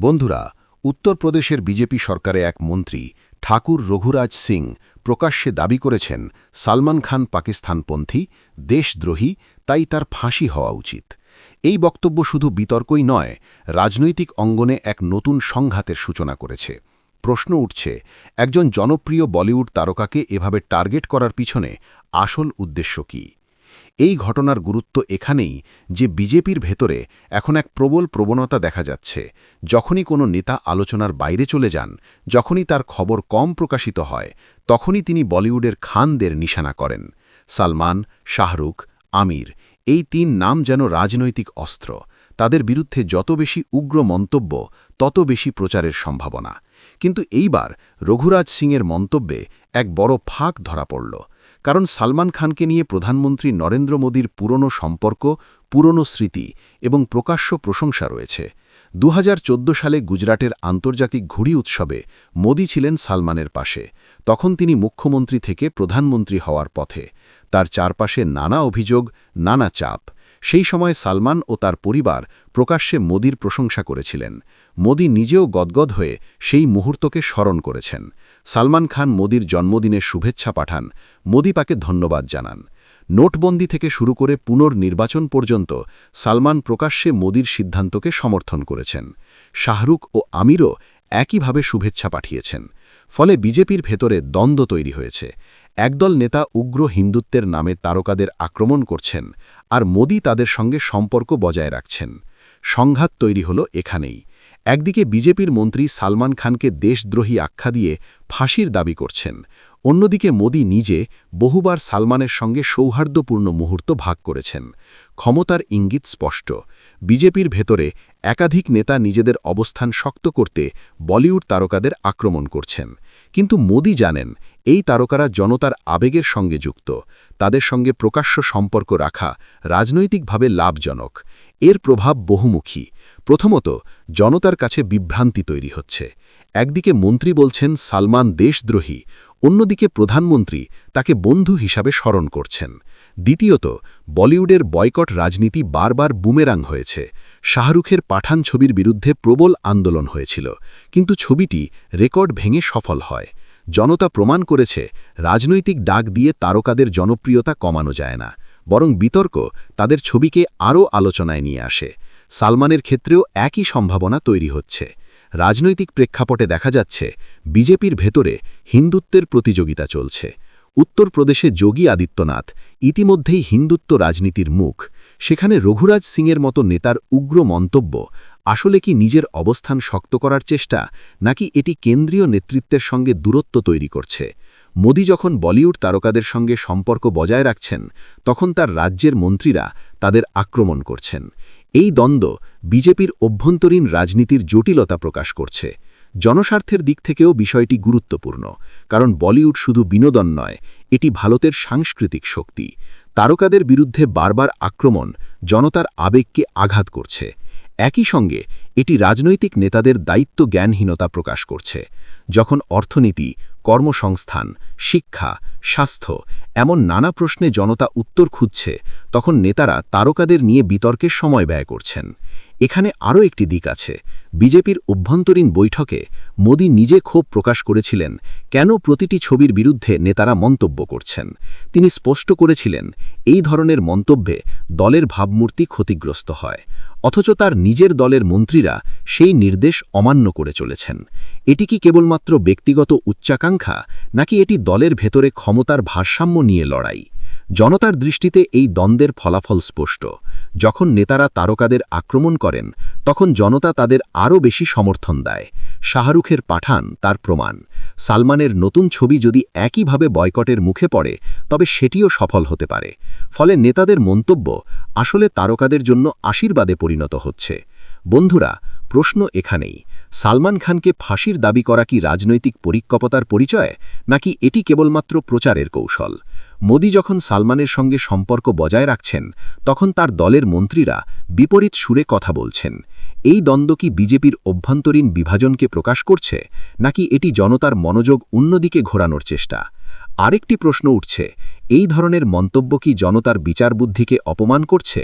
বন্ধুরা, উত্তরপ্রদেশের বিজেপি সরকারে এক মন্ত্রী ঠাকুর রঘুরাজ সিং প্রকাশ্যে দাবি করেছেন সালমান খান পাকিস্তানপন্থী, দেশদ্রোহী, তাই তার ফাঁসি হওয়া উচিত। এই বক্তব্য শুধু বিতর্কই নয়, রাজনৈতিক অঙ্গনে এক নতুন সংঘাতের সূচনা করেছে। প্রশ্ন উঠছে, একজন জনপ্রিয় বলিউড তারকাকে এভাবে টার্গেট করার পিছনে আসল উদ্দেশ্য কী? এই ঘটনার গুরুত্ব এখানেই যে বিজেপির ভেতরে এখন এক প্রবল প্রবণতা দেখা যাচ্ছে। যখনই কোনো নেতা আলোচনার বাইরে চলে যান, যখনই তার খবর কম প্রকাশিত হয়, তখনই তিনি বলিউডের খানদের নিশানা করেন। সালমান, শাহরুখ, আমির, এই তিন নাম যেন রাজনৈতিক অস্ত্র। তাদের বিরুদ্ধে যত বেশি উগ্র মন্তব্য, তত বেশি প্রচারের সম্ভাবনা। কিন্তু এইবার রঘুরাজ সিংয়ের মন্তব্যে এক বড় ফাঁক ধরা পড়ল। কারণ সালমান খানকে নিয়ে প্রধানমন্ত্রী নরেন্দ্র মোদীর পুরনো সম্পর্ক, পুরনো স্মৃতি এবং প্রকাশ্য প্রশংসা রয়েছে। 2014 সালে গুজরাটের আন্তর্জাতিক ঘুড়ি উৎসবে মোদী ছিলেন সালমানের পাশে। তখন তিনি মুখ্যমন্ত্রী থেকে প্রধানমন্ত্রী হওয়ার পথে। তার চারপাশে নানা অভিযোগ, নানা চাপ। সেই সময় সালমান ও তার পরিবার প্রকাশ্যে মোদীর প্রশংসা করেছিলেন। মোদী নিজেও গদগদ হয়ে সেই মুহূর্তকে স্মরণ করেছেন। সালমান খান মোদীর জন্মদিনের শুভেচ্ছা পাঠান, মোদী তাকে ধন্যবাদ জানান। নোটবন্দি থেকে শুরু করে পুনর্নির্বাচন পর্যন্ত সালমান প্রকাশ্যে মোদীর সিদ্ধান্তকে সমর্থন করেছেন। শাহরুখ ও আমিরও একইভাবে শুভেচ্ছা পাঠিয়েছেন। ফলে বিজেপির ভেতরে দ্বন্দ্ব তৈরি হয়েছে। একদল নেতা উগ্র হিন্দুত্বের নামে তারকাদের আক্রমণ করছেন, আর মোদী তাদের সঙ্গে সম্পর্ক বজায় রাখছেন। সংঘাত তৈরি হল এখানেই। একদিকে বিজেপির মন্ত্রী সালমান খানকে দেশদ্রোহী আখ্যা দিয়ে ফাঁসির দাবি করছেন, অন্যদিকে মোদী নিজে বহুবার সালমানের সঙ্গে সৌহার্দ্যপূর্ণ মুহূর্ত ভাগ করেছেন। ক্ষমতার ইঙ্গিত স্পষ্ট। বিজেপির ভেতরে একাধিক নেতা নিজেদের অবস্থান শক্ত করতে বলিউড তারকাদের আক্রমণ করছেন। কিন্তু মোদী জানেন, এই তারকারা জনতার আবেগের সঙ্গে যুক্ত। তাদের সঙ্গে প্রকাশ্য সম্পর্ক রাখা রাজনৈতিকভাবে লাভজনক। এর প্রভাব বহুমুখী। প্রথমত, জনতার কাছে বিভ্রান্তি তৈরি হচ্ছে। একদিকে মন্ত্রী বলছেন সালমান দেশদ্রোহী, অন্যদিকে প্রধানমন্ত্রী তাকে বন্ধু হিসাবে স্মরণ করছেন। দ্বিতীয়ত, বলিউডের বয়কট রাজনীতি বারবার বুমেরাং হয়েছে। শাহরুখের পাঠান ছবির বিরুদ্ধে প্রবল আন্দোলন হয়েছিল, কিন্তু ছবিটি রেকর্ড ভেঙে সফল হয়। জনতা প্রমাণ করেছে, রাজনৈতিক ডাক দিয়ে তারকাদের জনপ্রিয়তা কমানো যায় না, বরং বিতর্ক তাদের ছবিকে আরও আলোচনায় নিয়ে আসে। সালমানের ক্ষেত্রেও একই সম্ভাবনা তৈরি হচ্ছে। রাজনৈতিক প্রেক্ষাপটে দেখা যাচ্ছে, বিজেপির ভেতরে হিন্দুত্বের প্রতিযোগিতা চলছে। উত্তরপ্রদেশে যোগী আদিত্যনাথ ইতিমধ্যেই হিন্দুত্ব রাজনীতির মুখ। সেখানে রঘুরাজ সিংয়ের মতো নেতার উগ্র মন্তব্য আসলে কি নিজের অবস্থান শক্ত করার চেষ্টা, নাকি এটি কেন্দ্রীয় নেতৃত্বের সঙ্গে দূরত্ব তৈরি করছে? মোদী যখন বলিউড তারকাদের সঙ্গে সম্পর্ক বজায় রাখছেন, তখন তার রাজ্যের মন্ত্রীরা তাদের আক্রমণ করছেন। এই দ্বন্দ্ব বিজেপির অভ্যন্তরীণ রাজনীতির জটিলতা প্রকাশ করছে। জনস্বার্থের দিক থেকেও বিষয়টি গুরুত্বপূর্ণ, কারণ বলিউড শুধু বিনোদন নয়, এটি ভারতের সাংস্কৃতিক শক্তি। তারকাদের বিরুদ্ধে বারবার আক্রমণ জনতার আবেগকে আঘাত করছে। একই সঙ্গে এটি রাজনৈতিক নেতাদের দায়িত্ব জ্ঞানহীনতা প্রকাশ করছে। যখন অর্থনীতি, কর্মসংস্থান, শিক্ষা, স্বাস্থ্য এমন নানা প্রশ্নে জনতা উত্তর খুঁজছে, তখন নেতারা তারকাদের নিয়ে বিতর্কের সময় ব্যয় করছেন। এখানে আরও একটি দিক আছে। বিজেপির অভ্যন্তরীণ বৈঠকে মোদী নিজে ক্ষোভ প্রকাশ করেছিলেন, কেন প্রতিটি ছবির বিরুদ্ধে নেতারা মন্তব্য করছেন। তিনি স্পষ্ট করেছিলেন, এই ধরনের মন্তব্যে দলের ভাবমূর্তি ক্ষতিগ্রস্ত হয়। অথচ তার নিজের দলের মন্ত্রীরা সেই নির্দেশ অমান্য করে চলেছেন। এটি কি কেবলমাত্র ব্যক্তিগত উচ্চাকাঙ্ক্ষা, নাকি এটি দলের ভেতরে ক্ষমতার ভারসাম্য নিয়ে লড়াই? জনতার দৃষ্টিতে এই দ্বন্দ্বের ফলাফল স্পষ্ট। যখন নেতারা তারকাদের আক্রমণ করেন, তখন জনতা তাদের আরও বেশি সমর্থন দেয়। শাহরুখের পাঠান তার প্রমাণ। সালমানের নতুন ছবি যদি একইভাবে বয়কটের মুখে পড়ে, তবে সেটিও সফল হতে পারে। ফলে নেতাদের মন্তব্য আসলে তারকাদের জন্য আশীর্বাদে পরিণত হচ্ছে। বন্ধুরা, প্রশ্ন এখানেই, সালমান খানকে ফাঁসির দাবি করা কি রাজনৈতিক পরিকল্পনার পরিচয়, নাকি এটি কেবলমাত্র প্রচারের কৌশল? মোদী যখন সালমানের সঙ্গে সম্পর্ক বজায় রাখছেন, তখন তার দলের মন্ত্রীরা বিপরীত সুরে কথা বলছেন। এই দ্বন্দ্ব কি বিজেপির অভ্যন্তরীণ বিভাজনকে প্রকাশ করছে, নাকি এটি জনতার মনোযোগ অন্যদিকে ঘোরানোর চেষ্টা? আরেকটি প্রশ্ন উঠছে, এই ধরনের মন্তব্য কি জনতার বিচারবুদ্ধিকে অপমান করছে?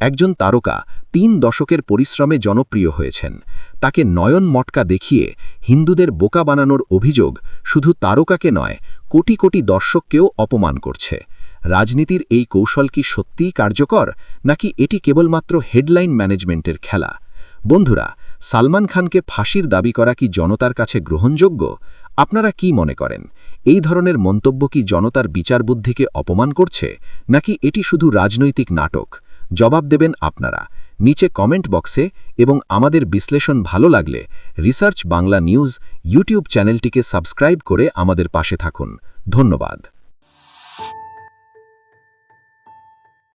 একজন তারকা ৩ দশকের পরিশ্রমে জনপ্রিয় হয়েছেন। তাকে নয়ন মটকা দেখিয়ে হিন্দুদের বোকা বানানোর অভিযোগ শুধু তারকাকে নয়, কোটি কোটি দর্শককেও অপমান করছে। রাজনীতির এই কৌশল কি সত্যিই কার্যকর, নাকি এটি কেবলমাত্র হেডলাইন ম্যানেজমেন্টের খেলা? বন্ধুরা, সালমান খানকে ফাঁসির দাবি করা কি জনতার কাছে গ্রহণযোগ্য? আপনারা কি মনে করেন? এই ধরনের মন্তব্য কি জনতার বিচারবুদ্ধিকে অপমান করছে, নাকি এটি শুধু রাজনৈতিক নাটক? জবাব দেবেন আপনারা নিচে কমেন্ট বক্সে। এবং আমাদের বিশ্লেষণ ভালো লাগলে রিসার্চ বাংলা নিউজ ইউটিউব চ্যানেলটিকে সাবস্ক্রাইব করে আমাদের পাশে থাকুন। ধন্যবাদ।